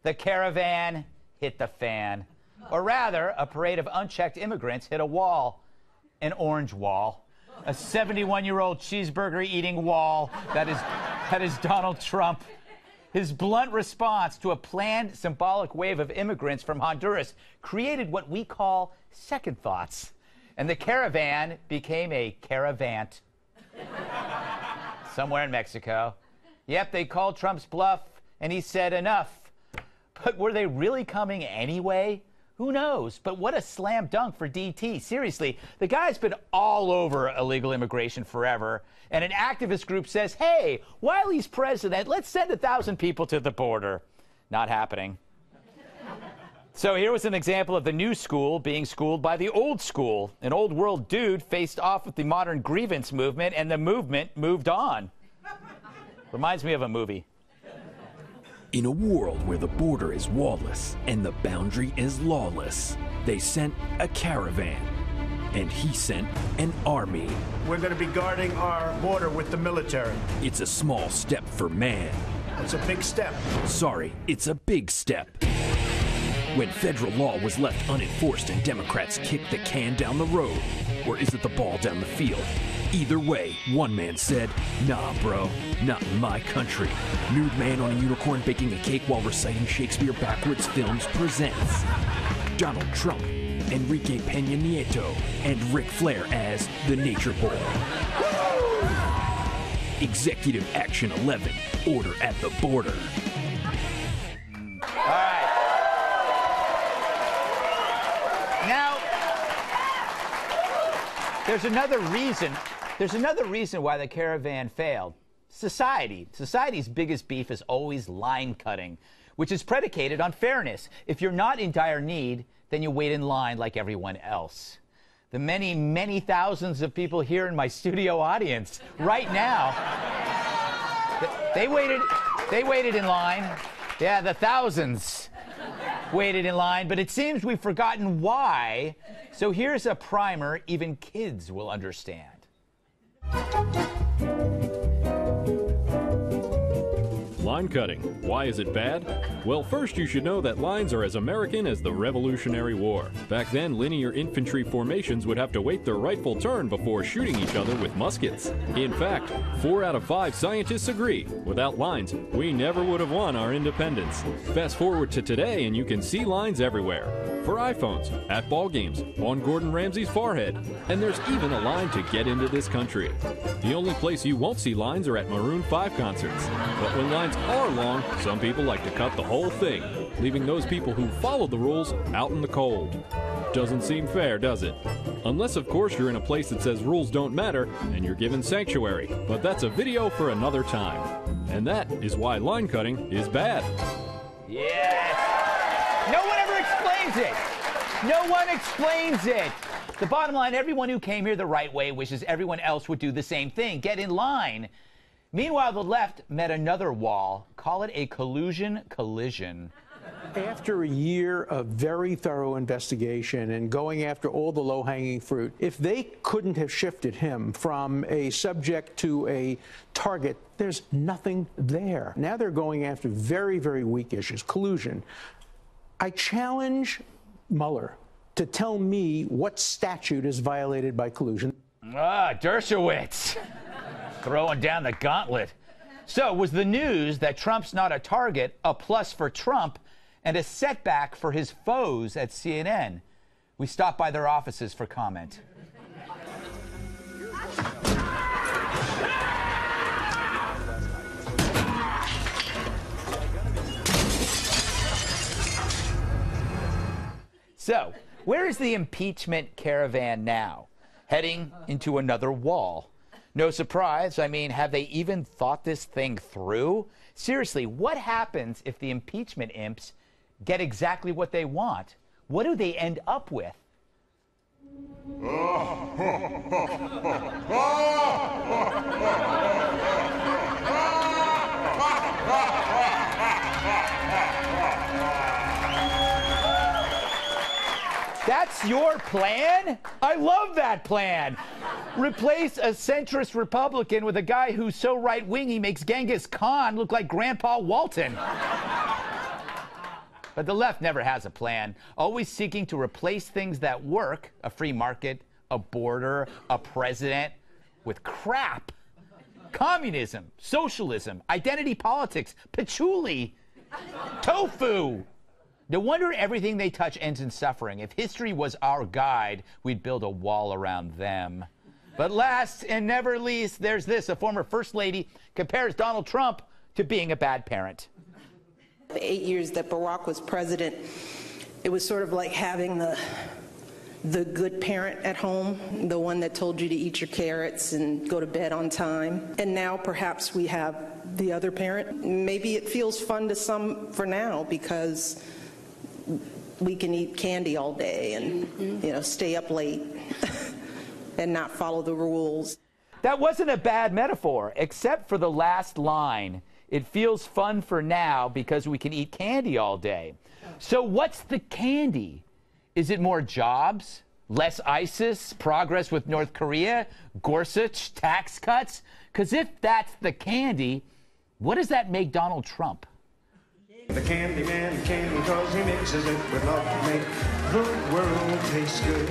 The caravan hit the fan. Or rather, a parade of unchecked immigrants hit a wall. An orange wall. A 71-year-old cheeseburger-eating wall that is Donald Trump. His blunt response to a planned symbolic wave of immigrants from Honduras created what we call second thoughts. And the caravan became a caravant. Somewhere in Mexico. Yep, they called Trump's bluff, and he said enough. But were they really coming anyway? Who knows? But what a slam dunk for DT. Seriously, the guy's been all over illegal immigration forever. And an activist group says, hey, while he's president, let's send 1,000 people to the border. Not happening. So here was an example of the new school being schooled by the old school. An old world dude faced off with the modern grievance movement, and the movement moved on. Reminds me of a movie. In a world where the border is wall-less and the boundary is lawless, they sent a caravan, and he sent an army. We're going to be guarding our border with the military. It's a small step for man. It's a big step. Sorry, it's a big step. When federal law was left unenforced and Democrats kicked the can down the road, or is it the ball down the field? Either way, one man said, nah, bro, not in my country. Nude man on a unicorn baking a cake while reciting Shakespeare backwards films presents Donald Trump, Enrique Peña Nieto, and Ric Flair as the Nature Boy. Executive Action 11, Order at the Border. All right. Now, there's another reason why the caravan failed. Society. Society's biggest beef is always line cutting, which is predicated on fairness. If you're not in dire need, then you wait in line like everyone else. The many, many thousands of people here in my studio audience right now, they waited in line. Yeah, the thousands waited in line, but it seems we've forgotten why. So here's a primer even kids will understand. Line cutting. Why is it bad? Well, first you should know that lines are as American as the Revolutionary War. Back then, linear infantry formations would have to wait their rightful turn before shooting each other with muskets. In fact, 4 out of 5 scientists agree. Without lines, we never would have won our independence. Fast forward to today and you can see lines everywhere. For iPhones, at ball games, on Gordon Ramsay's forehead, and there's even a line to get into this country. The only place you won't see lines are at Maroon 5 concerts. But when lines are long, some people like to cut the whole thing, leaving those people who follow the rules out in the cold. Doesn't seem fair, does it? Unless, of course, you're in a place that says rules don't matter and you're given sanctuary. But that's a video for another time. And that is why line cutting is bad. Yes! No one ever explains it! No one explains it! The bottom line, everyone who came here the right way wishes everyone else would do the same thing. Get in line. Meanwhile, the left met another wall. Call it a collusion collision. After a year of very thorough investigation and going after all the low-hanging fruit, if they couldn't have shifted him from a subject to a target, there's nothing there. Now they're going after very, very weak issues. Collusion. I challenge Mueller to tell me what statute is violated by collusion. Dershowitz. Throwing down the gauntlet. So, was the news that Trump's not a target a plus for Trump and a setback for his foes at CNN? We stopped by their offices for comment. So, where is the impeachment caravan now? Heading into another wall. No surprise. I mean, have they even thought this thing through? Seriously, what happens if the impeachment imps get exactly what they want? What do they end up with? That's your plan? I love that plan. Replace a centrist Republican with a guy who's so right-wing he makes Genghis Khan look like Grandpa Walton. But the left never has a plan, always seeking to replace things that work, a free market, a border, a president, with crap. Communism, socialism, identity politics, patchouli, tofu. No wonder everything they touch ends in suffering. If history was our guide, we'd build a wall around them. But last and never least, there's this. A former first lady compares Donald Trump to being a bad parent. The 8 years that Barack was president, it was sort of like having the good parent at home, the one that told you to eat your carrots and go to bed on time. And now perhaps we have the other parent. Maybe it feels fun to some for now because we can eat candy all day and stay up late and not follow the rules. That wasn't a bad metaphor, except for the last line. It feels fun for now because we can eat candy all day. So what's the candy? Is it more jobs, less ISIS, progress with North Korea, Gorsuch, tax cuts? Because if that's the candy, what does that make Donald Trump? The candy man can because he mixes it with love to make the world taste good.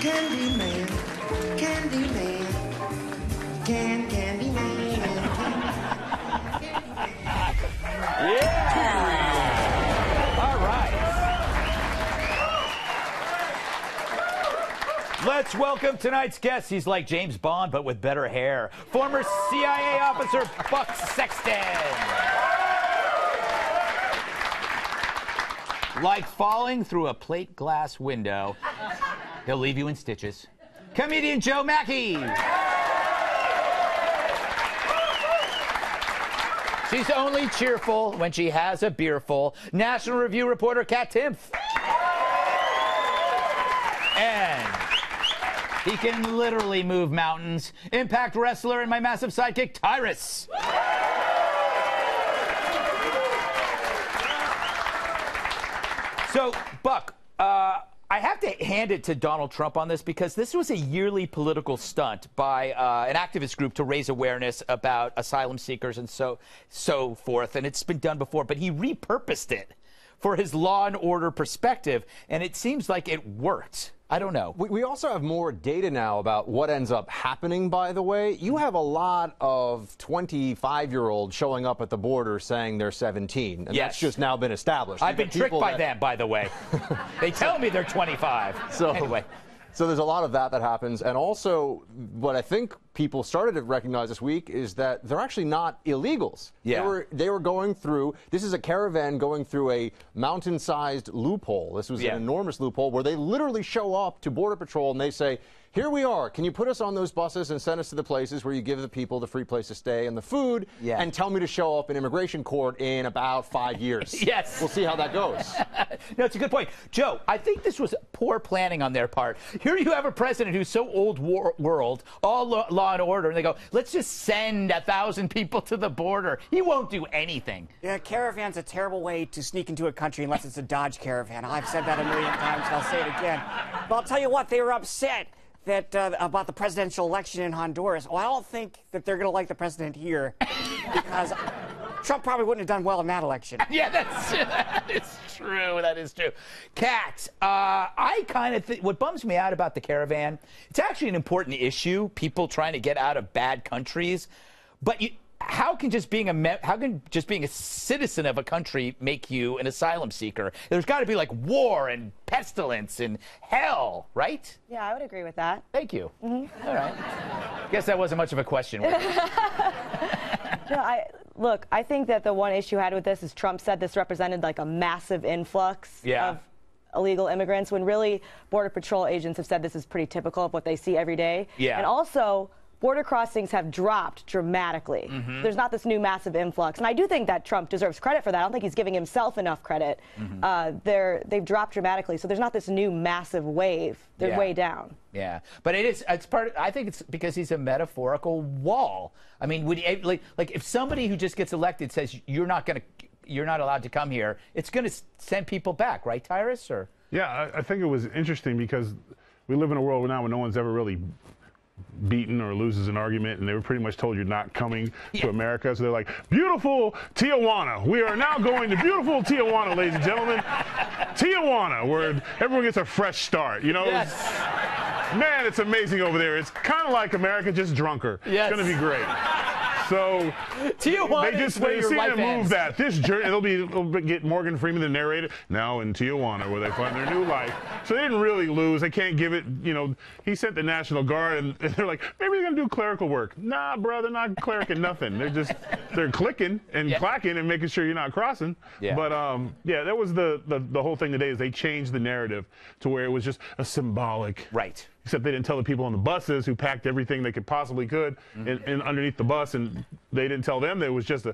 Candy man, candy man, candy man. Yeah! All right. Let's welcome tonight's guest. He's like James Bond, but with better hair. Former CIA officer Buck Sexton. Like falling through a plate glass window, he'll leave you in stitches. Comedian Joe Mackey. She's only cheerful when she has a beerful. National Review reporter Kat Timpf. And he can literally move mountains. Impact wrestler and my massive sidekick, Tyrus. So, Buck, I have to hand it to Donald Trump on this because this was a yearly political stunt by an activist group to raise awareness about asylum seekers and so forth. And it's been done before, but he repurposed it for his law and order perspective, and it seems like it worked. I don't know. We also have more data now about what ends up happening, by the way. You have a lot of 25-year-olds showing up at the border saying they're 17. And yes. That's just now been established. I've been tricked by them, by the way. They tell me they're 25. So, anyway. So there's a lot of that happens. And also, what I think people started to recognize this week is that they're actually not illegals. Yeah. They were going through, this is a caravan going through a mountain-sized loophole. This was an enormous loophole where they literally show up to Border Patrol and they say, here we are. Can you put us on those buses and send us to the places where you give the people the free place to stay and the food and tell me to show up in immigration court in about 5 years? Yes. We'll see how that goes. No, it's a good point. Joe, I think this was poor planning on their part. Here you have a president who's so old world, all law and order, and they go, let's just send 1,000 people to the border. He won't do anything. Yeah, caravan's a terrible way to sneak into a country unless it's a Dodge Caravan. I've said that a million times, and I'll say it again. But I'll tell you what, they were upset that about the presidential election in Honduras. Well, I don't think that they're going to like the president here because Trump probably wouldn't have done well in that election. Yeah, that is true. That is true. Kat, I kind of think what bums me out about the caravan, it's actually an important issue, people trying to get out of bad countries. But how can just being a citizen of a country make you an asylum seeker? There's got to be like war and pestilence and hell, right? Yeah, I would agree with that. Thank you. All right. Guess that wasn't much of a question. Was it? No, I think that the one issue I had with this is Trump said this represented like a massive influx of illegal immigrants, when really Border Patrol agents have said this is pretty typical of what they see every day. Yeah. And also, border crossings have dropped dramatically. There's not this new massive influx. And I do think that Trump deserves credit for that. I don't think he's giving himself enough credit. They've dropped dramatically. So there's not this new massive wave. They're way down. Yeah. But it's part of, I think it's because he's a metaphorical wall. I mean, like if somebody who just gets elected says you're not allowed to come here, it's going to send people back, right, Tyrus? Or yeah, I think it was interesting because we live in a world now where no one's ever really beaten or loses an argument, and they were pretty much told you're not coming to America. So they're like, beautiful Tijuana. We are now going to beautiful Tijuana, ladies and gentlemen. Tijuana, where everyone gets a fresh start. You know, man, it's amazing over there. It's kind of like America, just drunker. It's going to be great. So Tijuana they just they seem to move that this journey. It'll get Morgan Freeman, the narrator, now in Tijuana, where they find their new life. So they didn't really lose. They can't give it. You know, he sent the National Guard, and they're like, maybe they're gonna do clerical work. Nah, bro, they're not clericing nothing. They're clicking and clacking and making sure you're not crossing. But yeah, that was the whole thing today. Is they changed the narrative to where it was just a symbolic. Right. Except they didn't tell the people on the buses who packed everything they possibly could in underneath the bus, and they didn't tell them that it was just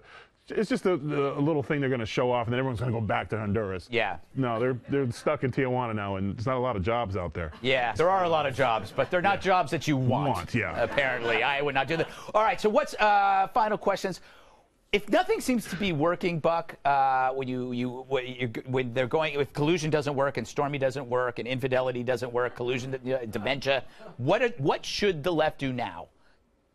it's just a little thing they're going to show off, and then everyone's going to go back to Honduras. Yeah. No, they're stuck in Tijuana now, and there's not a lot of jobs out there. Yeah, there are a lot of jobs, but they're not jobs that you want. Yeah. Apparently, I would not do that. All right. So what's final questions? If nothing seems to be working, Buck, when they're going, if collusion doesn't work and Stormy doesn't work and infidelity doesn't work, collusion, dementia, what should the left do now?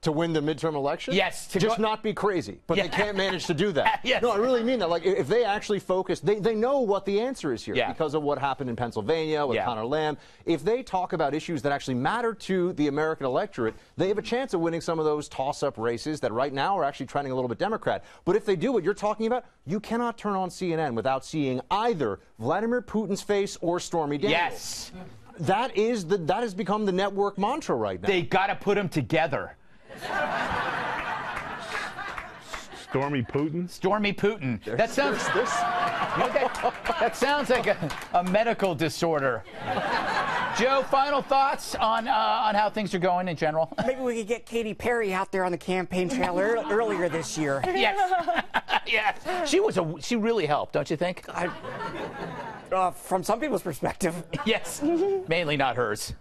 To win the midterm election? Yes. Just not be crazy. But they can't manage to do that. No, I really mean that. Like, if they actually focus, they know what the answer is here because of what happened in Pennsylvania with Connor Lamb. If they talk about issues that actually matter to the American electorate, they have a chance of winning some of those toss-up races that right now are actually trending a little bit Democrat. But if they do what you're talking about, you cannot turn on CNN without seeing either Vladimir Putin's face or Stormy Daniels. Yes. That has become the network mantra right now. They got to put them together. Stormy Putin? Stormy Putin. That sounds like a medical disorder. Joe, final thoughts on how things are going in general? Maybe we could get Katy Perry out there on the campaign trail earlier this year. Yes. Yeah. She really helped, don't you think? From some people's perspective. Yes. Mainly not hers.